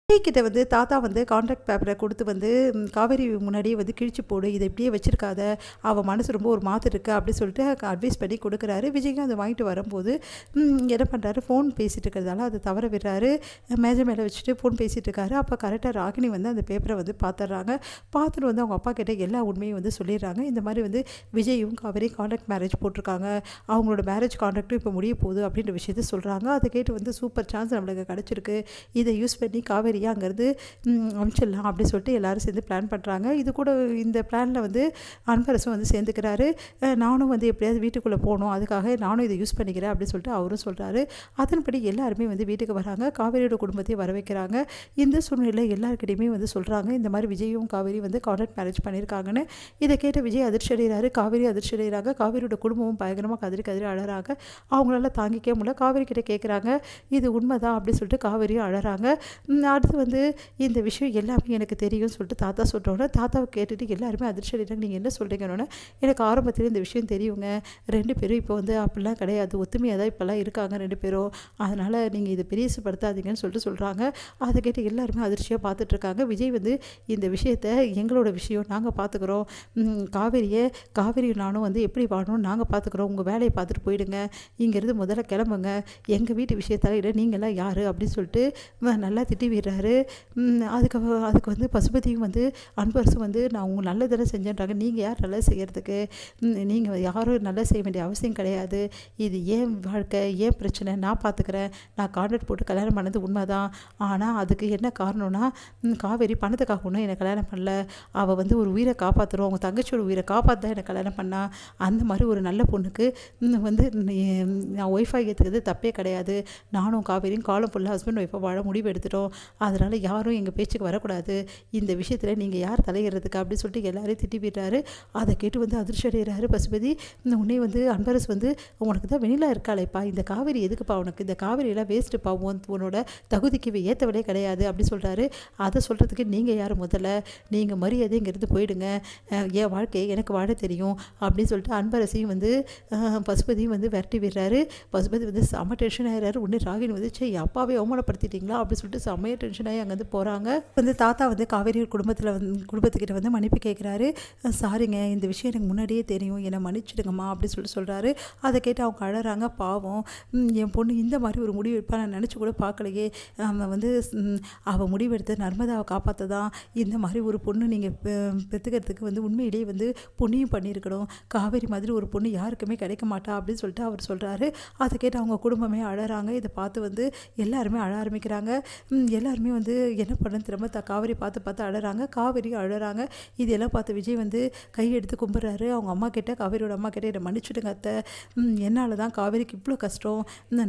கிட்ட வந்து தாத்தா வந்து கான்ட்ராக்ட் பேப்பரை கொடுத்து வந்து காவேரி முன்னாடியே வந்து கிழிச்சு போடு, இதை இப்படியே வச்சிருக்காத, அவள் மனசு ரொம்ப ஒரு மாற்று இருக்குது அப்படின்னு சொல்லிட்டு அட்வைஸ் பண்ணி கொடுக்குறாரு. விஜய்க்கும் அதை வாங்கிட்டு வரும்போது என்ன பண்ணுறாரு, ஃபோன் பேசிகிட்டு இருக்கிறதால அதை தவற விடுறாரு. மேஜை மேலே வச்சுட்டு ஃபோன் பேசிகிட்டு இருக்காரு. அப்போ கரெக்டாக ராகினி வந்து அந்த பேப்பரை வந்து பார்த்துட்றாங்க. பார்த்துட்டு வந்து அவங்க அப்பா கிட்ட எல்லா உண்மையும் வந்து சொல்லிடுறாங்க. இந்த மாதிரி வந்து விஜயும் காவேரி கான்ட்ராக்ட் மேரேஜ் போட்டிருக்காங்க, அவங்களோட மேரேஜ் கான்ட்ராக்டும் இப்போ முடிய போகுது அப்படின்ற விஷயத்த சொல்கிறாங்க. அதை கேட்டு வந்து சூப்பர் சான்ஸ் நம்மளுக்கு கிடச்சிருக்கு, இதை யூஸ் பண்ணி காவேரி அங்கேருந்து அனுப்பிச்சிடலாம் அப்படின்னு சொல்லிட்டு எல்லோரும் சேர்ந்து பிளான் பண்ணுறாங்க. இது கூட இந்த பிளானில் வந்து அன்பரசும் வந்து சேர்ந்துக்கிறாரு. நானும் வந்து எப்படியாவது வீட்டுக்குள்ளே போகணும், அதுக்காக நானும் இதை யூஸ் பண்ணிக்கிறேன் அப்படின்னு சொல்லிட்டு அவரும் சொல்கிறாரு. அதன்படி எல்லாருமே வந்து வீட்டுக்கு வராங்க. காவேரியோட குடும்பத்தையும் வர வைக்கிறாங்க. இந்த சூழ்நிலையில் எல்லாருக்கிட்டையுமே வந்து சொல்கிறாங்க, இந்த மாதிரி விஜயும் காவேரி வந்து கான்ட்ராக்ட் மேரேஜ் பண்ணியிருக்காங்கன்னு. இதை கேட்ட விஜய் அதிர்ச்சி அடைகிறாரு, காவேரி அதிர்ச்சி அடைகிறாங்க. காவேரியோட குடும்பமும் பயங்கரமாக கதறி கதறி அழறாங்க. அவங்களால தாங்கிக்க முடியல. காவேரி கிட்டே கேட்குறாங்க, இது உண்மைதான் அப்படின்னு சொல்லிட்டு காவேரியும் அழறாங்க. அடுத்து வந்து இந்த விஷயம் எல்லாமே எனக்கு தெரியும்னு சொல்லிட்டு தாத்தா சொல்கிறோன்னே தாத்தாவை கேட்டுட்டு எல்லாருமே அதிர்ச்சி அடைகிறாங்க. நீங்கள் என்ன சொல்கிறீங்கன்னு, எனக்கு ஆரம்பத்தில் இந்த விஷயம் தெரியுங்க, 2 பேரும் இப்போ வந்து அப்படிலாம் கிடையாது, ஒத்துமையாக தான் இப்போல்லாம் இருக்காங்க 2 பேரும், அதனால் நீங்கள் இதை பெரியசுப்படுத்தாதீங்கன்னு சொல்லிட்டு சொல்கிறாங்க. அதை கேட்டு எல்லாருமே அதிர்ச்சியாக பார்த்துட்ருக்காங்க. விஜய் வந்து இந்த விஷயத்தை எங்களோட விஷயம், நாங்கள் பார்த்துக்குறோம், காவேரி நானும் வந்து எப்படி வாழணும் நாங்கள் பார்த்துக்குறோம், உங்கள் வேலையை பார்த்துட்டு போயிடுங்க, இங்கேருந்து முதல்ல கிளம்புங்க, எங்கள் வீட்டு விஷயத்தால் இல்லை, நீங்களாம் யார் அப்படின்னு சொல்லிட்டு நல்லா திட்டி விடுறாரு. அதுக்கு வந்து பசுபதியும் வந்து அன்பரசும் வந்து நான் உங்கள் நல்லதானே செஞ்சேன்றாங்க, நீங்கள் யார் நல்லா செய்கிறதுக்கு, நீங்கள் யாரும் நல்லா செய்ய வேண்டிய அவசியம் கிடையாது, இது ஏன் வாழ்க்கை ஏன் பிரச்சனை, நான் பார்த்துக்கிறேன், நான் கான்ட்ராக்ட் போட்டு கல்யாணம் பண்ணது உண்மை தான், ஆனால் அதுக்கு என்ன காரணம்னா காவேரி பணத்துக்காக ஒன்றும் என்னை கல்யாணம் பண்ணல, அவள் வந்து ஒரு உயிரை காப்பாற்றுறோம், அவங்க தங்கச்சியோட உயிரை காப்பாற்ற என்னை கல்யாணம் பண்ணா, அந்த மாதிரி ஒரு நல்ல பொண்ணுக்கு வந்து நான் ஒய்ஃபாக ஏற்றுக்கிறது தப்பே கிடையாது, நானும் காவேரியும் காலம் ஃபுல்லாக ஹஸ்பண்ட் ஒய்ஃபாக வாழ முடிவு எடுத்துட்டோம், அதனால் யாரும் எங்கள் பேச்சுக்கு வரக்கூடாது, இந்த விஷயத்தில் நீங்கள் யார் தலையிடுறதுக்கு அப்படின்னு சொல்லிட்டு எல்லாரையும் திட்டி விடுறாரு. அதை கேட்டு வந்து அதிர்ச்சி அடைகிறாரு பசுபதி. உன்னை வந்து அன்பரசு வந்து உனக்கு தான் வெண்ணிலா இருக்காளேப்பா, இந்த காவேரி எதுக்குப்பா உனக்கு, இந்த காவேரியெல்லாம் வேஸ்ட்டுப்பா, உன்னோட தகுதிக்கு ஏற்றவளே கிடையாது அப்படி சொல்கிறாரு. அதை சொல்கிறதுக்கு நீங்கள் யார், முதல்ல நீங்கள் மரியாதைங்கிறது போயிடுங்க, என் வாழ்க்கையை எனக்கு வாழ தெரியும் அப்படின்னு சொல்லிட்டு அன்பரசையும் வந்து பசுபதியும் வந்து விரட்டி விடுறாரு. பசுபதி வந்து செம்ம டென்ஷன் ஆகிறாரு. உடனே ராகினி வந்து அப்பாவே அவமானப்படுத்திட்டீங்களா அப்படின்னு சொல்லிட்டு செம்மையாக டென்ஷன் ஆகி அங்கேருந்து போகிறாங்க. வந்து தாத்தா வந்து காவேரி குடும்பத்துக்கிட்ட வந்து மன்னிப்பு கேட்குறாரு. சாரிங்க, இந்த விஷயம் எனக்கு முன்னாடியே தெரியும், என்னை மன்னிச்சிடுங்கம்மா அப்படின்னு சொல்லிட்டு சொல்கிறாரு. அதை கேட்டு அவங்க அழறாங்க. பாவம், என் பொண்ணு இந்த மாதிரி ஒரு முடிவு எடுப்பா, நான் நினச்சி கூட பார்க்கலையே, அவன் வந்து அவள் முடிவெடுத்து நர்மதாவை காப்பாற்ற தான் இந்த மாதிரி ஒரு பொண்ணு நீங்கள் பெற்றுக்கிறதுக்கு வந்து உண்மையிலேயே வந்து பொண்ணையும் பண்ணியிருக்கணும், காவேரி மாதிரி ஒரு பொண்ணு யாருக்குமே கிடைக்க மாட்டா அப்படின்னு சொல்லிட்டு அவர் சொல்கிறாரு. அதை கேட்டு அவங்க குடும்பமே அழறாங்க. இதை பார்த்து வந்து எல்லாருமே அழ ஆரம்பிக்கிறாங்க. எல்லாருமே வந்து என்ன பண்ணுன்னு திரும்ப காவேரி பார்த்து அழறாங்க. காவேரி அழறாங்க. இதெல்லாம் பார்த்து விஜய் வந்து கையெடுத்து கும்பிட்றாரு. அவங்க அம்மா கிட்ட, காவேரியோட அம்மா கிட்ட, என்னை மன்னிச்சுடுங்க அத்தை, என்னால் தான் காவேரிக்கு இவ்வளோ கஷ்டம்,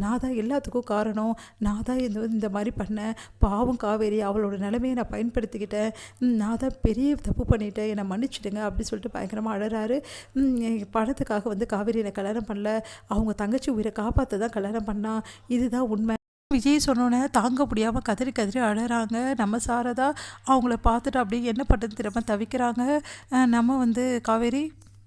நான் தான் எல்லாத்துக்கும் காரணம், நான் தான் இந்த மாதிரி பண்ணேன், பாவம் காவேரி, அவளோட நிலைமையை நான் பயன்படுத்திக்கிட்டேன், நான் தான் பெரிய தப்பு பண்ணிட்டேன், என்னை மன்னிச்சுடுங்க அப்படின்னு சொல்லிட்டு பயங்கரமாக அழறாரு. பணத்துக்காக வந்து காவேரி என்னை கல்யாணம் பண்ணல, அவங்க தங்கச்சி உயிரை காப்பாற்ற தான் கல்யாணம் பண்ணா, இதுதான் உண்மை. விஜய் சொன்னோன்னே தாங்க முடியாமல் கதறி கதறி அழறாங்க. நம்ம சாரதா அவங்கள பார்த்துட்டு அப்படியே என்ன பண்ணுறது தெரியாமல் தவிக்கிறாங்க. நம்ம வந்து காவேரி